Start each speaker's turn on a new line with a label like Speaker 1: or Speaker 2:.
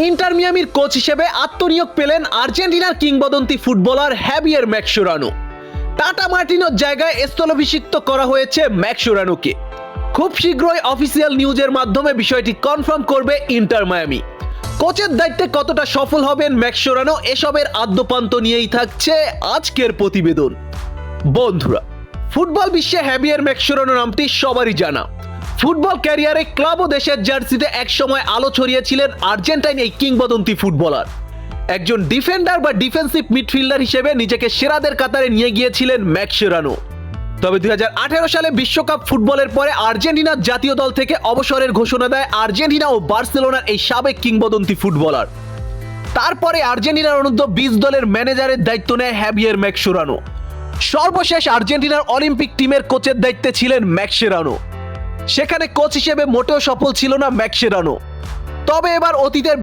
Speaker 1: Inter মিয়ামির coach হিসেবে আত্মনিয়োগ পেলেন আর্জেন্টিনার কিংবদন্তি ফুটবলার হ্যাভিয়ের ম্যাসচেরানো। টাটা মার্টিনোর জায়গায় স্থলাভিষিক্ত করা হয়েছে ম্যাসচেরানোকে। খুব শীঘ্রই অফিসিয়াল নিউজের মাধ্যমে বিষয়টি কনফার্ম করবে ইন্টার মিয়ামি। কোচের দায়িত্বে কতটা সফল হবেন ম্যাসচেরানো, এসবের আদ্যপান্ত নিয়েই থাকছে আজকের প্রতিবেদন। বন্ধুরা, ফুটবল বিশ্বে হ্যাভিয়ের ম্যাসচেরানো নামটি সবারই জানা। ফুটবল ক্যারিয়ারে ক্লাব ও দেশের জার্সিতে একসময় আলো ছড়িয়েছিলেন আর্জেন্টাইন এই কিংবদন্তি ফুটবলার। একজন ডিফেন্ডার বা ডিফেন্সিভ মিডফিল্ডার হিসেবে নিজেকে সেরাদের কাতারে নিয়ে গিয়েছিলেন ম্যাসচেরানো। তবে 2018 সালে বিশ্বকাপ ফুটবলের পরে আর্জেন্টিনার জাতীয় দল থেকে অবসরের ঘোষণা দেয় আর্জেন্টিনা ও বার্সেলোনার এই সাবেক কিংবদন্তি ফুটবলার। তারপরে আর্জেন্টিনার অনূর্ধ্ব 20 দলের ম্যানেজারের দায়িত্ব নেয় হ্যাভিয়ের ম্যাসচেরানো। সর্বশেষ আর্জেন্টিনার অলিম্পিক টিমের কোচের দায়িত্বে ছিলেন ম্যাসচেরানো। সেখানে কোচ হিসেবে মোটেও সফল ছিল না ম্যাসচেরানো। তবে এবার অতীতের